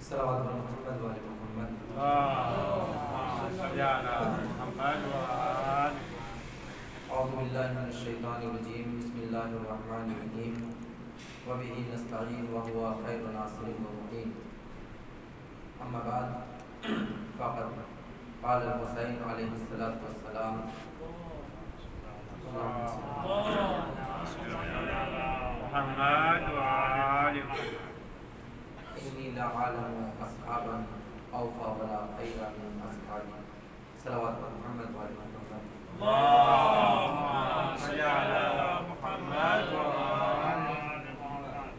صلوات محمد وعلى محمد. اللهم صل على محمد وآل أعوذ بالله من الشيطان الرجيم. بسم الله الرحمن الرحيم. وبه نستعين وهو خير ناصر ومعين. أما بعد فقد قال الحسين عليه الصلاة والسلام محمد وآل محمد. إني لأعلم أصحابا أوفى ولا خير من أصحابي. صلوات محمد وعلى محمد. اللهم صل على محمد وآل محمد.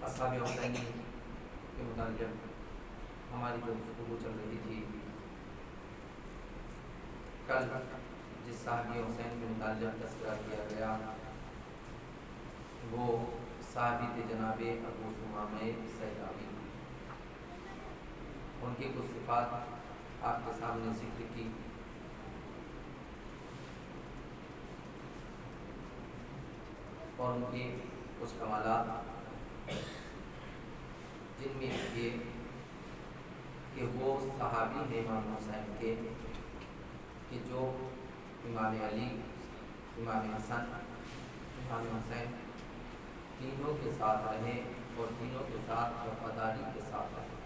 اصحاب حسین کے متعلق ہماری جو گفتگو چل رہی تھی، کل جس صحابی حسین کے متعلق تذکرہ کیا گیا وہ صحابی تھے جناب ابو ثمامہ سیلابی. ان کی کچھ صفات آپ کے سامنے ذکر کی. اور ان کے کچھ کمالات جن میں یہ کہ وہ صحابی ہیں امام حسین کے کہ جو امام علی، امام حسن، امام حسین تینوں کے ساتھ رہے اور تینوں کے ساتھ وفاداری کے ساتھ رہے.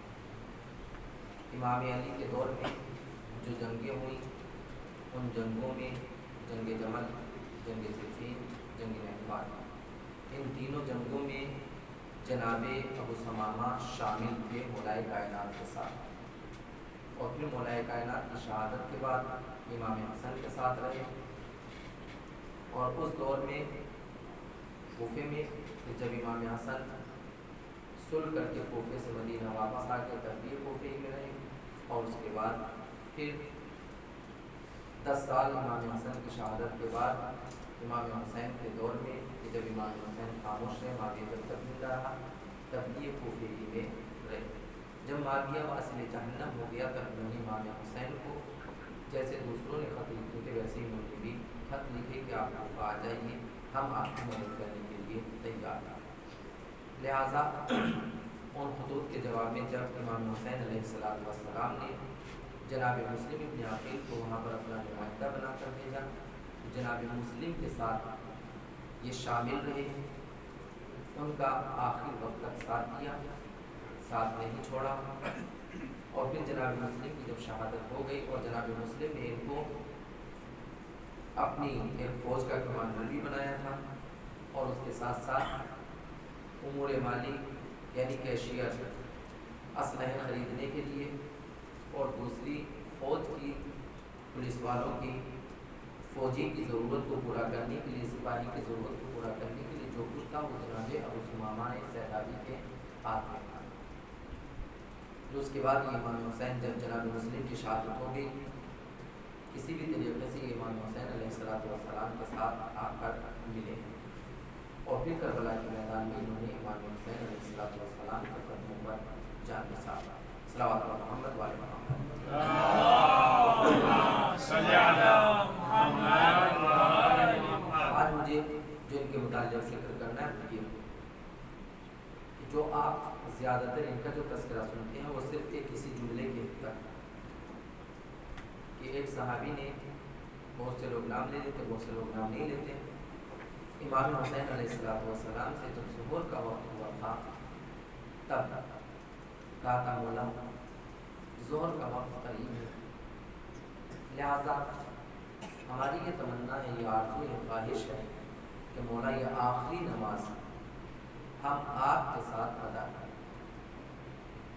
امام علی کے دور میں جو جنگیں ہوئیں ان جنگوں میں جنگ جمل، جنگ صفین، جنگ نہروان، ان تینوں جنگوں میں جناب ابو ثمامہ شامل تھے مولائے کائنات کے ساتھ. اور پھر مولائے کائنات کی شہادت کے بعد امام حسن کے ساتھ رہے. اور اس دور میں کوفے میں جب امام حسن صلح کر کے کوفے سے مدینہ واپس آ کے تب بھی کوفے میں رہے. اور اس کے بعد پھر 10 سال امام حسن کی شہادت کے بعد امام حسین کے دور میں کہ جب امام حسین خاموش رہے، معاویہ جب تک زندہ رہا تب یہ کوفے ہی میں رہے. جب معاویہ واصل جہنم ہو گیا تب انہوں نے امام حسین کو جیسے دوسروں نے خط لکھے تھے ویسے ہی انہوں نے بھی خط لکھے کہ آپ کوفہ آ جائیے، ہم آپ کی مدد کرنے کے لیے تیار ہیں. لہٰذا ان خطوط کے جواب میں جب امام حسین علیہ السلام نے جناب مسلم ابن عقیل کو وہاں پر اپنا نمائندہ بنا کر بھیجا، جناب مسلم کے ساتھ یہ شامل رہے، ان کا آخری وقت تک ساتھ دیا، ساتھ نہیں چھوڑا. اور پھر جناب مسلم کی جب شہادت ہو گئی اور جناب مسلم نے ان کو اپنی ایک فوج کا کمانڈر بھی بنایا تھا اور اس کے ساتھ ساتھ امور مالی یعنی کیشیئر، اسلحے خریدنے کے لیے اور دوسری فوج کی، پولیس والوں کی، فوجی کی ضرورت کو پورا کرنے کے لیے، سپاہی کی ضرورت کو پورا کرنے کے لیے جو کچھ تھا وہ جناب ابو ثمامہ سیلابی کے ہاتھ میں تھا. جو اس کے بعد یہ امام حسین جب جناب مسلم کی شہادت ہو گئی کسی بھی طریقے سے امام حسین علیہ السلام کے ساتھ آ کر ملے اور پھر کربلا کے میدان میں انہوں نے امام حسین علیہ السلام کے قدموں پر جان نثار. صلوات محمد وعلى محمد. آج مجھے جو ان کے متعلق ذکر کرنا ہے یہ کہ جو آپ زیادہ تر ان کا جو تذکرہ سنتے ہیں وہ صرف ایک کسی جملے کے تک کہ ایک صحابی نے، بہت سے لوگ نام لے لیتے، بہت سے لوگ نام نہیں لیتے. امام حسین علیہ السلام سے جب ظہور کا وقت ہوا تھا تب کہا تھا مولا ظہر کا وقت قریب ہے، لہذا ہماری یہ تمنا ہے، یہ آرزو، یہ خواہش ہے کہ مولا یہ آخری نماز ہم آپ کے ساتھ ادا کریں.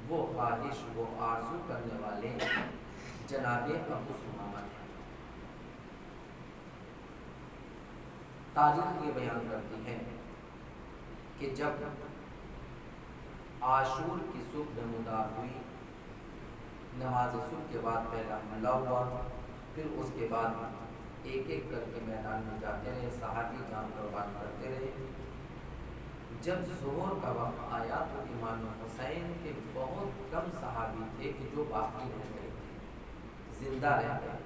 وہ خواہش، وہ آرزو کرنے والے جناب ابو ثمامہ ہیں. تاریخ یہ بیان کرتی ہے کہ جب عاشور کی صبح نمودار ہوئی، نماز صبح کے بعد پہلا حملہ ہوا، پھر اس کے بعد ایک ایک کر کے میدان میں جاتے رہے، صحابی جان قربان کرتے رہے. جب ظہر کا وقت آیا تو امام حسین کے بہت کم صحابی تھے کہ جو باقی رہ گئے تھے، زندہ رہ گئے.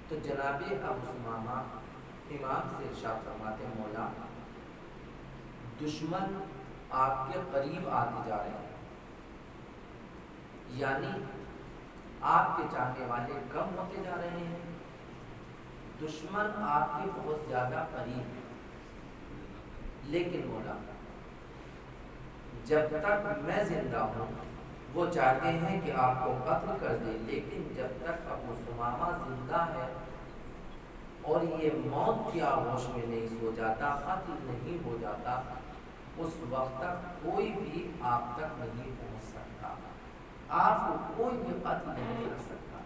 تو جناب ابو ثمامہ امام سے ارشاد فرماتے مولا دشمن آپ کے قریب آتے جا رہے ہیں، یعنی آپ کے چاہنے والے کم ہوتے جا رہے ہیں، دشمن آپ کے بہت زیادہ قریب ہیں۔ لیکن مولا جب تک میں زندہ ہوں وہ چاہتے ہیں کہ آپ کو قتل کر دیں، لیکن جب تک ابو ثمامہ زندہ ہے اور یہ موت کی آغوش میں نہیں سو جاتا، قتل نہیں ہو جاتا، اس وقت تک کوئی بھی آپ تک نہیں پہنچ سکتا، آپ کو کوئی بھی قتل نہیں کر سکتا۔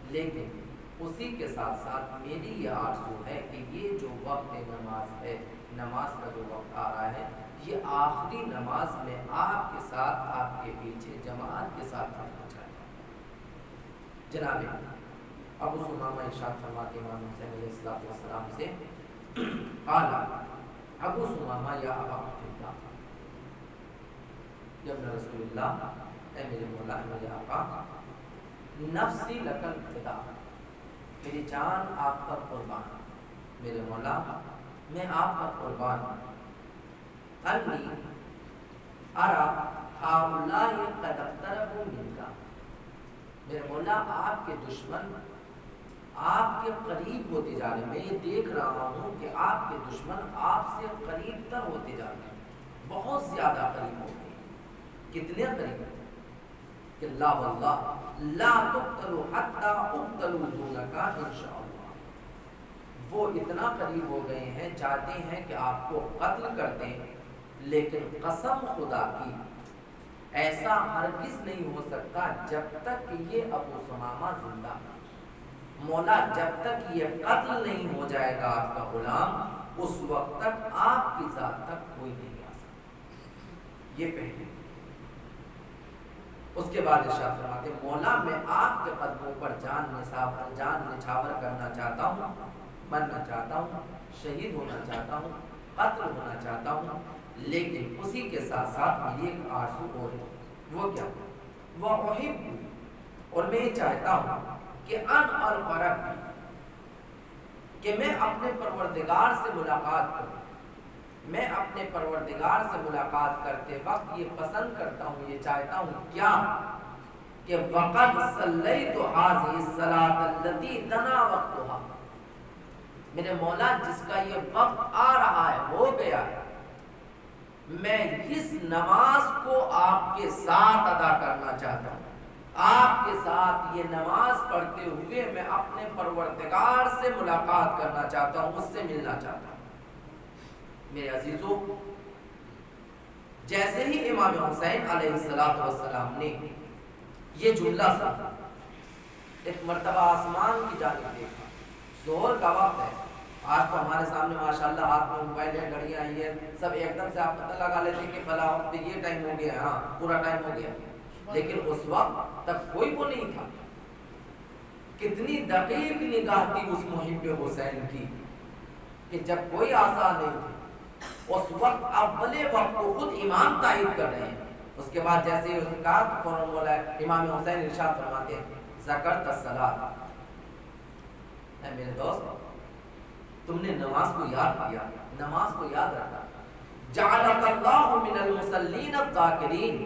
لیکن اسی کے ساتھ ساتھ میری یہ آرزو ہے کہ یہ جو وقت نماز ہے، نماز کا جو وقت آ رہا ہے، یہ آخری نماز میں آپ کے ساتھ، آپ کے پیچھے جماعت کے ساتھ پڑھنا چاہتا ہوں۔ جناب ابو ثمامہ ارشاد فرماتے امام حسین علیہ السلام سے، قال ابو ثمامہ یا ابا عبداللہ، یا ابن رسول اللہ، اے میرے مولا، میرے آقا، نفسی لکل فدا، میری جان آپ پر قربان، میرے مولا میں آپ پر قربان ہوں، انی ارا ہؤلاء قد اقتربوا منک، میرے مولا آپ کے دشمن آپ کے قریب ہوتے جا رہے ہیں، میں یہ دیکھ رہا ہوں کہ آپ کے دشمن آپ سے قریب تر ہوتے جا رہے ہیں، بہت زیادہ قریب ہو گئے۔ کتنے قریب ہیں کہ لا واللہ لا تقتلوا حتی اقتلوا دونک انشاءاللہ، وہ اتنا قریب ہو گئے ہیں، چاہتے ہیں کہ آپ کو قتل کر دیں، لیکن قسم خدا کی ایسا ہرگز نہیں ہو سکتا جب تک کہ یہ ابو ثمامہ زندہ ہے۔ مولا جب تک یہ قتل نہیں ہو جائے گا آپ کا غلام، اس وقت تک آپ کی ذات تک کوئی نہیں آ سکتا۔ یہ پہلے۔ اس کے بعد ارشاد فرماتے مولا میں آپ کے قدموں پر جان نچھاور کرنا چاہتا ہوں، مرنا چاہتا ہوں، شہید ہونا چاہتا ہوں، قتل ہونا چاہتا ہوں، لیکن اسی کے ساتھ ساتھ میری ایک آرزو اور ہے، وہ کیا؟ وہ احب، اور میں یہ چاہتا ہوں کہ ان الفرق، کہ میں اپنے پروردگار سے ملاقات کروں، میں اپنے پروردگار سے ملاقات کرتے وقت یہ پسند کرتا ہوں، یہ چاہتا ہوں کیا کہ وقد صلیت هذه الصلاۃ التي دنا وقتها، میرے مولا جس کا یہ وقت آ رہا ہے، ہو گیا ہے، میں اس نماز کو آپ کے ساتھ ادا کرنا چاہتا ہوں، آپ کے ساتھ یہ نماز پڑھتے ہوئے میں اپنے پروردگار سے ملاقات کرنا چاہتا ہوں، اس سے ملنا چاہتا ہوں۔ میرے عزیزوں، جیسے ہی امام حسین علیہ السلام نے یہ جملہ سنا، ایک مرتبہ آسمان کی جانب دیکھا، ظہر کا وقت ہے، آج تو ہمارے سامنے ماشاءاللہ ہاتھ میں موبائل ہے، گھڑیاں ہیں، سب ایک دم سے آپ پتہ لگا لیتے ہیں کہ فلاں وقت پہ یہ ٹائم ہو گیا، ہاں پورا ٹائم ہو گیا، لیکن اس وقت تک کوئی وہ نہیں تھا۔ کتنی دقیق نگاہ تھی اس محب حسین کی کہ جب کوئی آسان نہیں تھی، اس وقت اولے وقت کو خود امام تائید کر رہے ہیں۔ اس کے بعد جیسے ہی کہا تو فوراً بولا ہے، امام حسین ارشاد فرماتے ہیں ذکرت الصلاۃ، اے میرے دوست تم نے نماز کو یاد کیا، نماز کو یاد رکھا، جعلک اللہ من المصلین الذاکرین،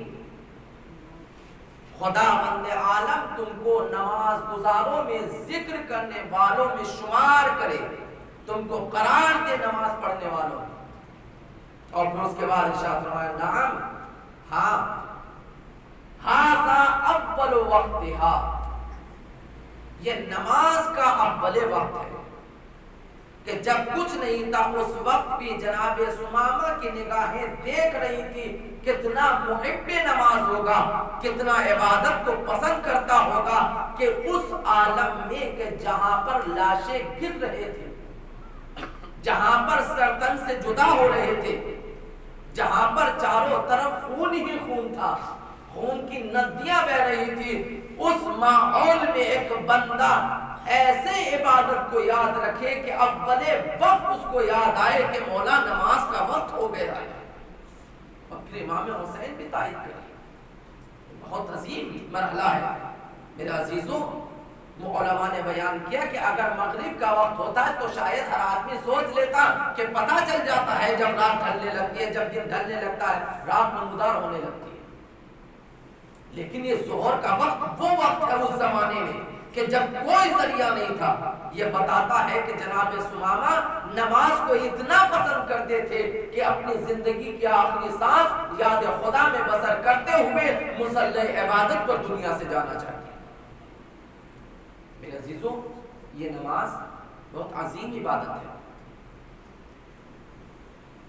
خدا بند عالم تم کو نماز گزاروں میں، ذکر کرنے والوں میں شمار کرے، تم کو قرار دے نماز پڑھنے والوں میں۔ اور پھر اس کے بعد ارشاد فرمایا نعم، ہاں، ھذا اول وقتھا، یہ نماز کا اول وقت ہے، کہ جب کچھ نہیں تھا اس وقت بھی جناب ثمامہ کی نگاہیں دیکھ رہی تھی کتنا محب نماز ہوگا، کتنا عبادت کو پسند کرتا ہوگا، کہ اس عالم میں کہ جہاں پر لاشیں گر رہے تھے، جہاں پر سرتن سے جدا ہو رہے تھے، جہاں پر چاروں طرف خون ہی خون تھا، خون کی ندیاں بہ رہی تھی، اس ماحول میں ایک بندہ ایسے عبادت کو یاد رکھے کہ اولے وقت اس کو یاد آئے کہ مولا نماز کا وقت ہو گیا ہے۔ اور پھر امام حسین بھی تائید کرے، بہت عظیم مرحلہ ہے۔ میرے عزیزوں، علماء نے بیان کیا کہ اگر مغرب کا وقت ہوتا ہے تو شاید ہر آدمی سوچ لیتا کہ پتہ چل جاتا ہے جب رات ڈھلنے لگتی ہے، جب دن ڈھلنے لگتا ہے، رات نمودار ہونے لگتی ہے۔ لیکن یہ ظہر کا وقت وہ وقت ہے اس زمانے میں کہ جب کوئی ذریعہ نہیں تھا۔ یہ بتاتا ہے کہ جناب ثمامہ نماز کو اتنا پسند کرتے تھے کہ اپنی زندگی کی آخری سانس یاد خدا میں بسر کرتے ہوئے مصلی عبادت پر دنیا سے جانا چاہتے۔ میرے عزیزوں، یہ نماز بہت عظیم عبادت ہے۔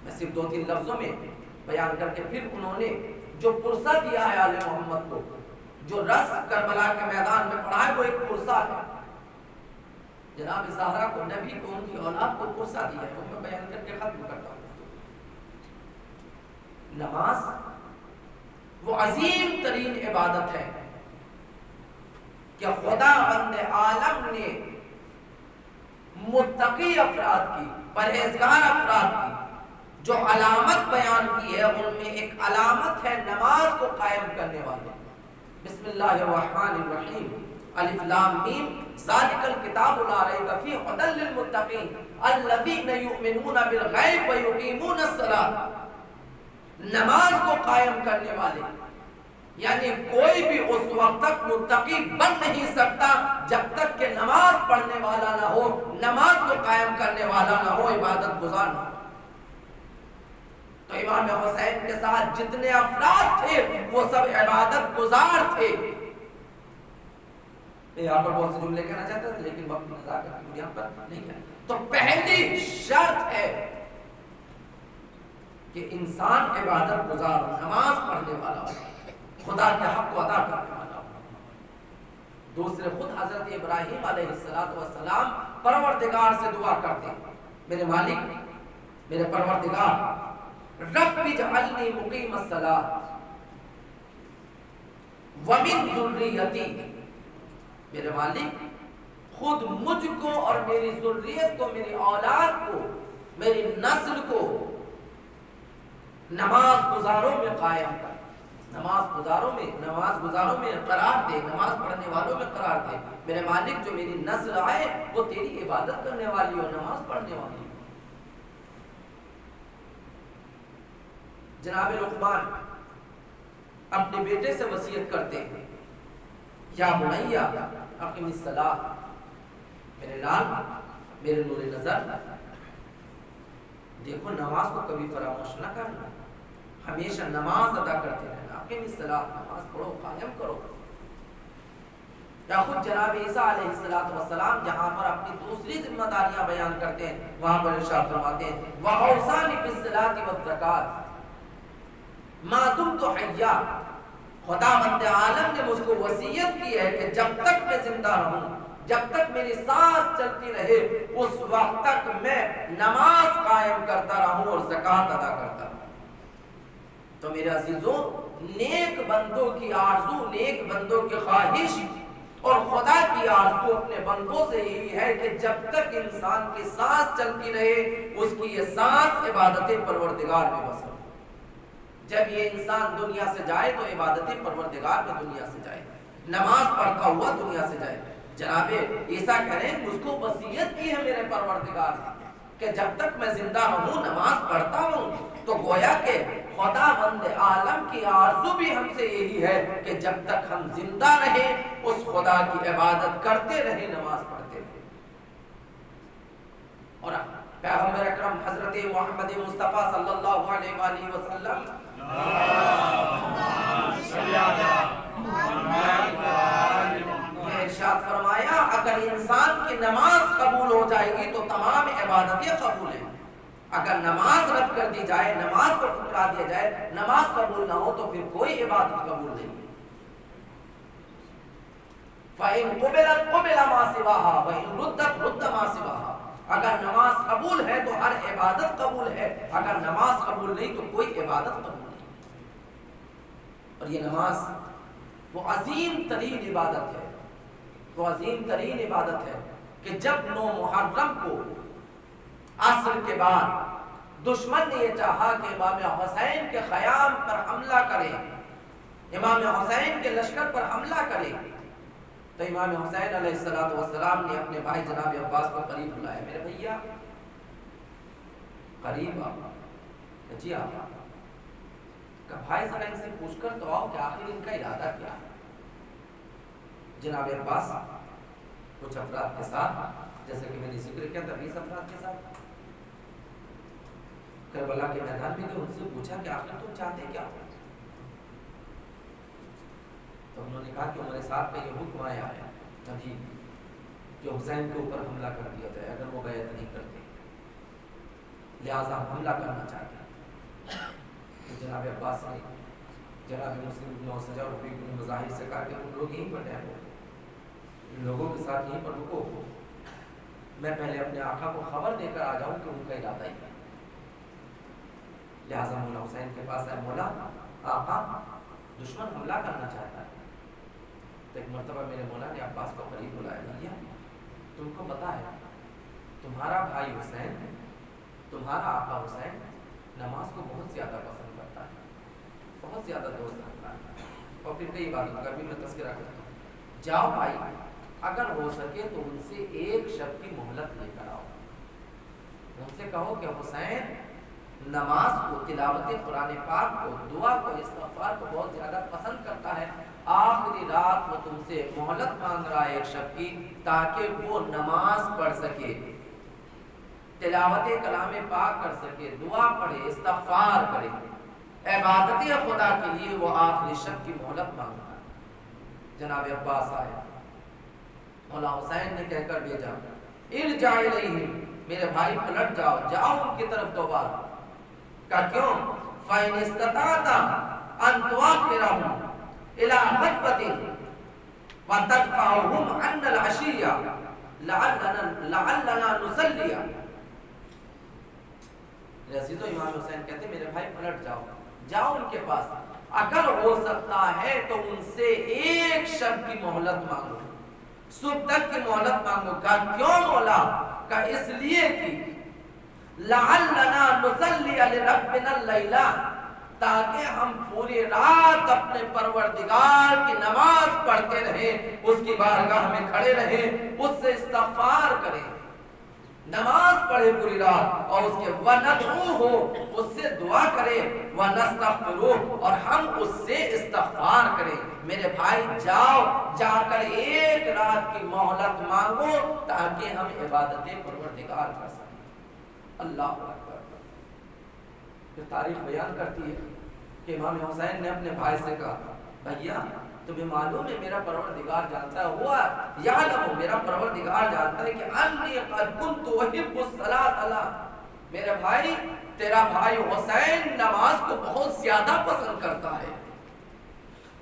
میں صرف 2-3 لفظوں میں بیان کر کے پھر انہوں نے جو پرسہ دیا ہے آل محمد کو، جو رس کربلا کے میدان میں پڑھا ہے، وہ ایک پرسہ ہے۔ جناب زہرا کو، نبی کو، ان کی اولاد کو پرسہ دیا ہے، وہ میں بیان کر کے ختم کرتا ہوں۔ نماز وہ عظیم ترین عبادت ہے کہ خدا بند عالم نے متقی افراد کی، پرہیزگار افراد کی جو علامت بیان کی ہے، ان میں ایک علامت ہے نماز کو قائم کرنے والے۔ بسم اللہ الرحمن الرحیم، الف لام میم، ذالک الکتاب لا ریب فیہ ھدی للمتقین الذین یؤمنون بالغیب ویقیمون الصلاۃ۔ نماز کو قائم کرنے والے، یعنی کوئی بھی اس وقت تک متقی بن نہیں سکتا جب تک کہ نماز پڑھنے والا نہ ہو، نماز کو قائم کرنے والا نہ ہو، عبادت گزار نہ ہو۔ تو امام حسین کے ساتھ جتنے افراد تھے وہ سب عبادت گزار تھے۔ یہاں پر بہت سے جملے کہنا چاہتا تھا لیکن وقت نزاکت یہاں پر نہیں کہنا۔ تو پہلی شرط ہے کہ انسان عبادت گزار، نماز پڑھنے والا ہو، خدا کے حق کو ادا کرنے والا ہو۔ دوسرے، خود حضرت ابراہیم علیہ السلام پروردگار سے دعا کرتے ہیں، میرے مالک، میرے پروردگار، رب اجعلنی مقیم الصلاۃ ومن ذریتی، میرے مالک خود مجھ کو اور میری ذریت کو، میری اولاد کو، میری نسل کو نماز گزاروں میں قائم کر، نماز گزاروں میں قرار دے، نماز پڑھنے والوں میں قرار دے۔ میرے مالک جو میری نسل آئے وہ تیری عبادت کرنے والی ہو، نماز پڑھنے والی ہو۔ جناب لقمان اپنے بیٹے سے وصیت کرتے ہیں، یا بنیا اقم الصلاۃ، میرے لال، میرے نور نظر، دیکھو نماز کو کبھی فراموش نہ کرنا، ہمیشہ نماز ادا کرتے رہنا، اقم الصلاۃ، نماز پڑھو، قائم کرو۔ یا خود جناب عیسیٰ علیہ السلام جہاں پر اپنی دوسری ذمہ داریاں بیان کرتے ہیں، وہاں پر ارشاد فرماتے ہیں وَأَوْصَانِي بِالصَّلَاةِ وَالزَّکَاةِ ما دمت حیا، خدا بند عالم نے مجھ کو وصیت کی ہے کہ جب تک میں زندہ رہوں، جب تک میری سانس چلتی رہے، اس وقت تک میں نماز قائم کرتا رہوں اور زکوٰۃ ادا کرتا رہوں۔ تو میرے عزیزوں، نیک بندوں کی آرزو، نیک بندوں کی خواہش اور خدا کی آرزو اپنے بندوں سے یہی ہے کہ جب تک انسان کی سانس چلتی رہے، اس کی یہ سانس عبادت پروردگار میں بسر۔ جب یہ انسان دنیا سے جائے تو عبادت پروردگار میں دنیا سے جائے، نماز پڑھتا ہوا دنیا سے جائے۔ جناب عیسیٰ کہہ رہے ہیں مجھ کو وصیت کی ہے میرے پروردگار نے کہ جب تک میں زندہ ہوں نماز پڑھتا ہوں۔ تو گویا کہ خدا بند عالم کی آرزو بھی ہم سے یہی ہے کہ جب تک ہم زندہ رہیں اس خدا کی عبادت کرتے رہیں، نماز پڑھتے رہیں۔ اور پیغمبر اکرم حضرت محمد مصطفیٰ صلی اللہ علیہ وآلہ وسلم نے ارشاد فرمایا اگر انسان کی نماز قبول ہو جائے گی تو تمام عبادتیں قبول ہیں، اگر نماز رد کر دی جائے، نماز کو ٹھکرا دیا جائے، نماز قبول نہ ہو تو پھر کوئی عبادت قبول نہیں۔ فَإِن قُبِلَتْ قُبِلَ مَا سِوَاهَا وَإِن رُدَّتْ رُدَّ مَا سِوَاهَا، اگر نماز قبول ہے تو ہر عبادت قبول ہے، اگر نماز قبول نہیں تو کوئی عبادت قبول نہیں۔ اور یہ نماز وہ عظیم ترین عبادت ہے، وہ عظیم ترین عبادت ہے کہ جب 9 محرم کو عصر کے بعد دشمن نے یہ چاہا کہ امام حسین کے خیام پر حملہ کرے، امام حسین کے لشکر پر حملہ کرے، تو امام حسین علیہ السلام نے اپنے بھائی جناب عباس کو قریب بلایا، میرے بھیا قریب آؤ، جی آپ کہ بھائی ذرا ان سے پوچھ کر تو آؤ کہ آخر ان کا ارادہ کیا ہے۔ جناب عباس کچھ افراد کے ساتھ، جیسے کہ میں نے ذکر کیا 20 افراد کے ساتھ کربلا کے میدان میں گئے، ان سے پوچھا کہ آخر تم چاہتے کیا ہو؟ تو انہوں نے کہا کہ ہمارے ساتھ کا یہ حکم آیا ہے ابھی کہ حسین کے اوپر حملہ کر دیا جائے اگر وہ بیعت نہیں کرتے، لہٰذا ہم حملہ کرنا چاہتے ہیں۔ تو جناب عباس نے جناب مسلم بن موسیٰ اور ربیع بن مظاہر سے کہا کہ تم لوگ یہیں پر ٹھہرو، ان لوگوں کے ساتھ یہیں پر رکو، میں پہلے اپنے آقا کو خبر دے کر آ جاؤں کہ ان کا ارادہ ہی ہے۔ لہٰذا مولا حسین کے پاس آئے، مولا آقا دشمن حملہ کرنا چاہتا ہے۔ تو ایک مرتبہ میرے مولا نے عباس کو قریب بلایا، بھیا تم کو پتا ہے تمہارا بھائی حسین، تمہارا آقا حسین نماز کو بہت زیادہ پسند کرتا ہے، بہت زیادہ دوست رکھتا ہے، اور پھر کئی باتوں کا بھی میں تذکرہ کرتا ہوں۔ جاؤ بھائی، اگر ہو سکے تو ان سے ایک شب کی مہلت لے کر آؤ، ان سے کہو کہ حسین نماز کو، تلاوت قرآن پاک کو، دعا کو، استغفار کو بہت زیادہ پسند کرتا ہے، آخری رات وہ تم سے مہلت مانگ رہا ہے ایک شب کی، تاکہ وہ نماز پڑھ سکے، تلاوت کلام پاک کر سکے، دعا پڑھے، استغفار کرے، عبادت خدا کے لیے وہ آخری شب کی مہلت مانگ رہا ہے۔ جناب عباس آئے، مولا حسین نے کہہ کر بھیجا، ارجع الیہم، میرے بھائی پلٹ جاؤ، جاؤ ان کی طرف توبہ کا، کیوں؟ فَإِنِ اسْتَطَعْتَ أَن تُؤَخِّرَهُمْ إِلَى خَطْبَةٍ وَتَدْفَعُهُمْ عَنَّا الْعَشِيَّةَ لَعَلَّنَا نُصَلِّيَ۔ میرے عزیزو، امام حسین کہتے میرے بھائی پلٹ جاؤ، جاؤ ان کے پاس، اگر ہو سکتا ہے تو ان سے ایک شب کی مہلت مانگو، صبح تک کی مہلت مانگو۔ کہا کیوں مولا؟ کہا اس لیے کہ لعلنا نصلی لربنا اللیلہ، تاکہ ہم پوری رات اپنے پروردگار کی نماز پڑھتے رہیں، اس کی بارگاہ میں کھڑے رہیں، اس سے استغفار کریں، نماز پڑھے پوری رات، اور اس کے وَنَدْعُوهُ، اس سے دعا کریں، وَنَسْتَغْفِرُوهُ، اور ہم اس سے استغفار کریں۔ میرے بھائی جاؤ، جا کر ایک رات کی مہلت مانگو تاکہ ہم عبادت پروردگار کر سکیں۔ اللہ اکبر۔ پھر تاریخ بیان کرتی ہے کہ امام حسین نے اپنے بھائی سے کہا، بھیا تمہیں معلوم ہے میرا پروردگار جانتا ہے، ہوا یعلم، میرا پروردگار جانتا ہے کہ انی قد کنت احب الصلاۃ علی، میرے بھائی تیرا بھائی حسین نماز کو بہت زیادہ پسند کرتا ہے،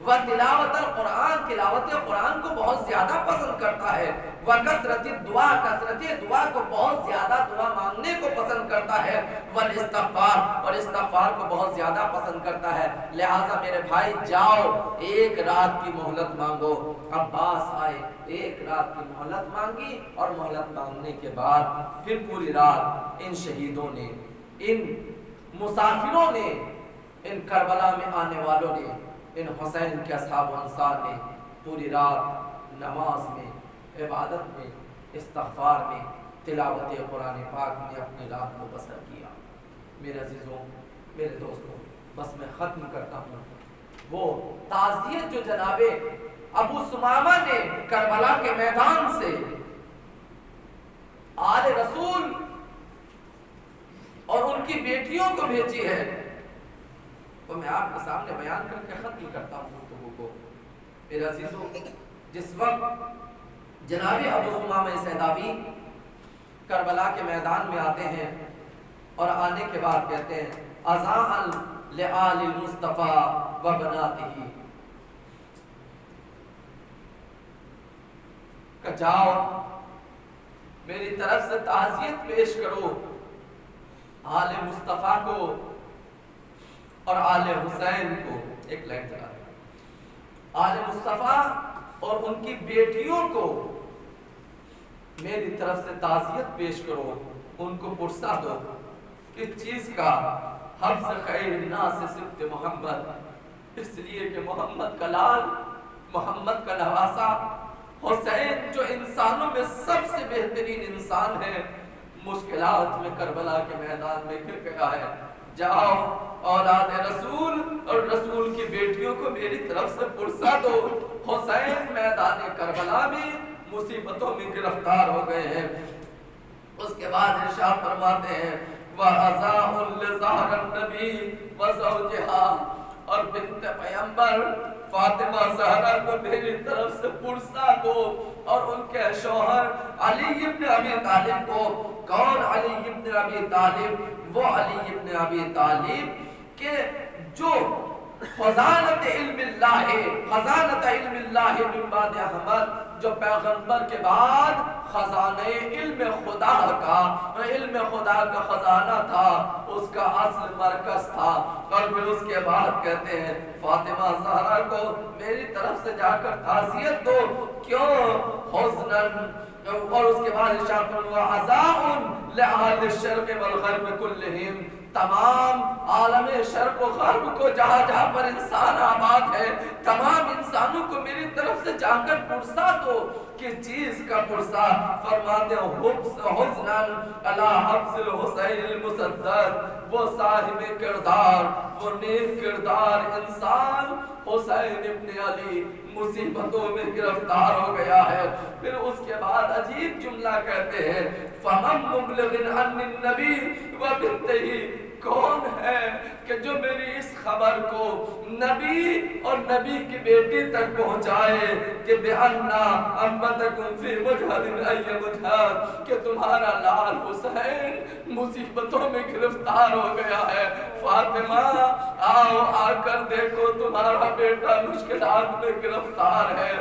وتلاوت القرآن، تلاوت قرآن کو بہت زیادہ پسند کرتا ہے، وکثرت الدعا، کثرت دعا کو بہت زیادہ دعا مانگنے کو پسند کرتا ہے، والاستغفار، اور استغفار کو بہت زیادہ پسند کرتا ہے، لہٰذا میرے بھائی جاؤ ایک رات کی مہلت مانگو۔ عباس آئے، ایک رات کی مہلت مانگی، اور مہلت مانگنے کے بعد پھر پوری رات ان شہیدوں نے، ان مسافروں نے، ان کربلا میں آنے والوں نے، ان حسین کے اصحاب و انصار نے پوری رات نماز میں، عبادت میں، استغفار میں، تلاوت قرآن پاک میں اپنی رات کو بسر کیا۔ میرے عزیزوں، میرے دوستوں، بس میں ختم کرتا ہوں، وہ تعزیت جو جناب ابو ثمامہ نے کربلا کے میدان سے آل رسول اور ان کی بیٹیوں کو بھیجی ہے، وہ میں آپ کے سامنے بیان کر کے ختم کرتا ہوں گفتگو کو۔ میرے عزیزوں، جس وقت جناب ابو ثمامہ سیداوی کربلا کے میدان میں آتے ہیں اور آنے کے بعد کہتے ہیں اذاعا لآل المصطفیٰ و بناتہ، کہ جاؤ میری طرف سے تعزیت پیش کرو آل مصطفیٰ کو اور آل حسین کو۔ ایک لائن چلا رہے، آل مصطفیٰ اور ان کی بیٹیوں کو میری طرف سے تعزیت پیش کرو، ان کو پرسا دو کس چیز کا؟ حفظ خیر الناس سبط محمد، اس لیے کہ محمد کا لال، محمد کا نواسا حسین جو انسانوں میں سب سے بہترین انسان ہے، مشکلات میں کربلا کے میدان میں گر گیا ہے۔ جاؤ اولاد رسول اور رسول کی بیٹیوں کو میری طرف سے پرسا دو، حسین میدان کربلا میں مصیبتوں میں گرفتار ہو گئے ہیں۔ اس کے بعد ارشاد فرماتے ہیں وَعَزَاءٌ لِزَهْرَ النَّبِي وَزَوْجِهَا، اور بنت پیغمبر فاطمہ زہرا کو میری طرف سے پرسا دو، اور ان کے شوہر علی ابن ابی طالب کو۔ کون علی ابن ابی طالب؟ وہ علی ابن ابی طالب کہ جو خزانت علم اللہ ہے، خزانت علم اللہ من بعد احمد، جو پیغمبر کے بعد خزانہ علم خدا کا، علم خدا کا خزانہ تھا، اس کا اصل مرکز تھا۔ اور پھر اس کے بعد کہتے ہیں فاطمہ زہرا کو میری طرف سے جا کر تعزیت دو، کیوں؟ حزناً، اور اس کے بعد ارشاد فرمایا عزاء لأہل الشرق والغرب کلہم، تمام عالم شرق و غرب کو جہاں جہاں پر انسان آباد ہے، تمام انسانوں کو میری طرف سے جا کر پرسا دو۔ کس چیز کا پرسا؟ فرماتے ہیں حزناً علی حبس الحسین المسدد، وہ صاحب کردار، وہ نیک کردار انسان حسین ابن علی مصیبتوں میں گرفتار ہو گیا ہے۔ پھر اس کے بعد عجیب جملہ کہتے ہیں فَمَن مُبْلِغٍ عَنِ النَّبِي وَبِنْتِهِ، کون ہے کہ جو میری اس خبر کو نبی اور نبی کی بیٹی تک پہنچائے کہ بِأَنَّا أَمَّتَكُمْ فِي مُجْهَدٍ أَيَّ مُجْهَدٍ، کہ تمہارا لال حسین مصیبتوں میں گرفتار ہو گیا ہے۔ فاطمہ آؤ، آ کر دیکھو تمہارا بیٹا مشکلات میں گرفتار ہے۔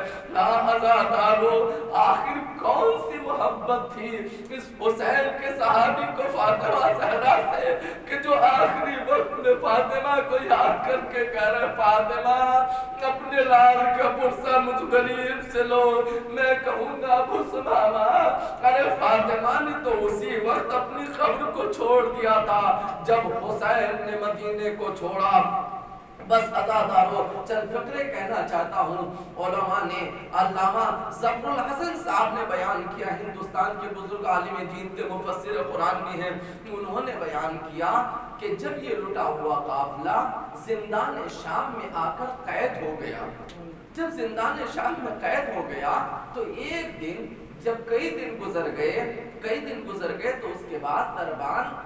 آزادارو، آخر کون سی محبت تھی اس حسین کے صحابی کو فاطمہ زہرا سے کہ جو آخری وقت میں فاطمہ کو یاد کر کے کہہ رہے فاطمہ اپنے لال کا پرسا مجھ غریب سے لو، میں کہوں گا ابو سمامہ، ارے فاطمہ نے تو اسی وقت اپنی قبر کو چھوڑ دیا تھا جب حسین نے مدینے کو چھوڑا۔ بس عزادارو چند فقرے کہنا چاہتا ہوں۔ علماء نے، علامہ ظفر الحسن صاحب نے بیان کیا، ہندوستان کے بزرگ عالم دین تھے، مفسر قرآن بھی ہیں، انہوں نے بیان کیا کہ جب یہ لٹا ہوا قافلہ زندان شام میں آ کر قید ہو گیا، جب زندان شام میں قید ہو گیا تو ایک دن جب کئی دن گزر گئے تو اس کے بعد دربان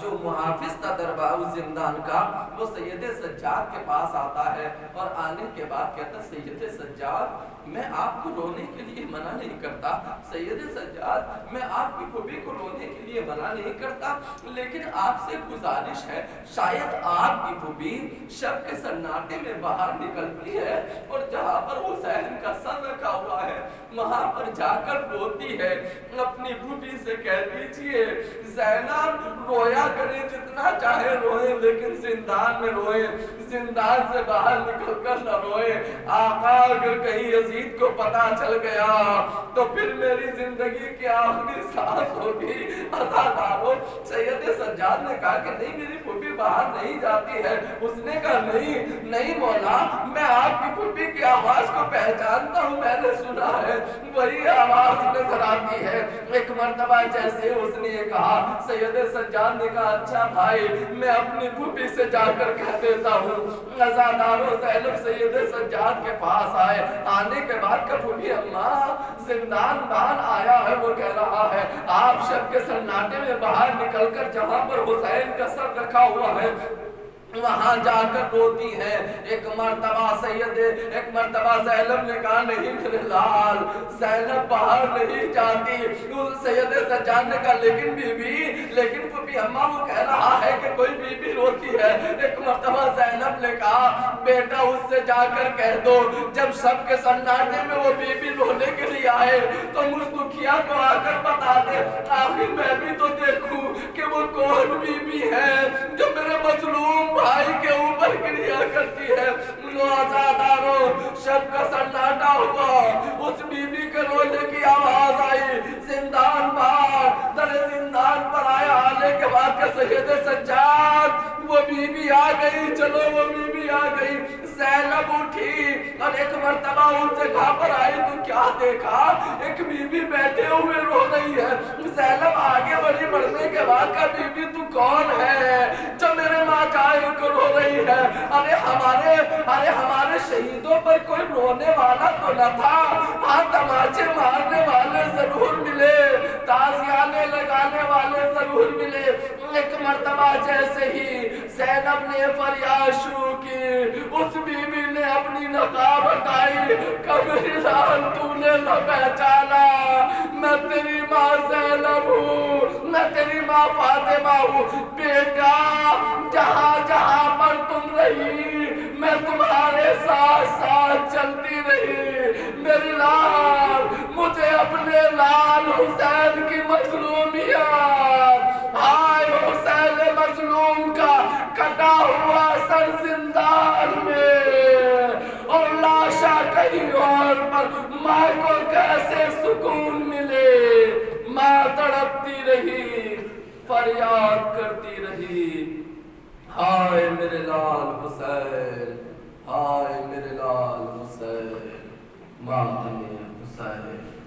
جو محافظ تھا دربار اس زندان کا، وہ سید سجاد کے پاس آتا ہے اور آنے کے بعد کہتا سید سجاد میں آپ کو رونے کے لیے منع نہیں کرتا، سید سجاد میں آپ کی پھوپھی کو رونے کے لیے منع نہیں کرتا، لیکن آپ سے گزارش ہے شاید آپ کی پھوپھی شب کے سناٹے میں باہر نکلتی ہے اور جہاں پر حسین کا سر رکھا ہوا ہے وہاں پر جا کر روتی ہے، اپنی پھوپھی سے کہہ دیجئے زینب رویا کرے جتنا چاہے روئے لیکن زندان میں روئے، زندان سے باہر نکل کر نہ روئے، آقا اگر کہیں یزید کو پتا چل گیا تو پھر میری زندگی کی آخری سانس ہوگی۔ عزادارو سید سجاد نے کہا کہ نہیں میری پھوپھی باہر نہیں جاتی ہے، اس نے کہا نہیں مولا میں آپ کی پھوپھی کی آواز کو پہچانتا ہوں، میں نے سنا ہے وہی آواز نظر آتی ہے۔ ایک مرتبہ جیسے اس نے یہ کہا سید سجاد نے کہا اچھا بھائی میں اپنی پھوپھی سے جا کر کہہ دیتا ہوں۔ عزادارو زینب سید سجاد کے پاس آئے، آنے کے بعد کہ پھوپھی اماں زندان بان آیا ہے، وہ کہہ رہا ہے آپ شب کے سناٹے میں باہر نکل کر جہاں پر حسین کا سر رکھا ہوا ہے وہاں جا کر روتی ہے۔ ایک مرتبہ زینب نے کہا نہیں میرے لال زینب باہر نہیں جاتی، سید سجاد نے کہا لیکن بی بی لیکن پھوپھی اماں وہ کہہ رہا ہے کہ کوئی بی بی روتی ہے۔ ایک مرتبہ زینب نے کہا بیٹا اس سے جا کر کہہ دو جب شب کے سناٹے میں وہ بی بی رونے کے لیے آئے تو مجھ دکھیا کو آ کر بتا دے، آخر میں بھی تو دیکھوں کہ وہ کون بی بی ہے جو میرے مظلوم بھائی کے اوپر گریا کرتی ہے۔ لو عزادارو شب کا سناٹا ہوا، اس بی بی کے رونے کی آواز آئی، زندان باہر در زندان پر آیا، آنے کے بعد کہ سید سجاد وہ بیوی آ گئی، چلو وہ بیوی آ گئی۔ زینب اٹھی اور ایک مرتبہ ان جگہ پر آئی تو کیا دیکھا، ایک بیوی بیٹھے ہوئے رو رہی ہے۔ زینب آگے بڑھی، بڑھنے کے بعد کہا بیوی تو کون ہے جو میرے ماں جائے کو رو رہی ہے؟ ارے ہمارے شہیدوں پر کوئی رونے والا تو نہ تھا، ہاں تماچے مارنے والے ضرور ملے، تازیانے لگانے والے ضرور ملے۔ ایک مرتبہ جیسے ہی زینب نے فریاد شروع کی، اس بیوی نے اپنی نقاب ہٹائی، کبھی لال تو نے نہ پہچانا، میں تیری ماں زینب ہوں، میں تیری ماں فاطمہ ہوں۔ بیٹا جہاں جہاں پر تم رہی میں تمہارے ساتھ ساتھ چلتی رہی۔ میری لال، مجھے اپنے لال حسین کی مظلومیت، ہائے حسین مظلوم کا کٹا ہوا سر زندان میں اور لاشا کہیں اور پر، ماں کو کیسے سکون ملے؟ ماں تڑپتی رہی، فریاد کرتی رہی، ہائے میرے لال حسین، ہائے میرے لال حسین، ماتم حسین۔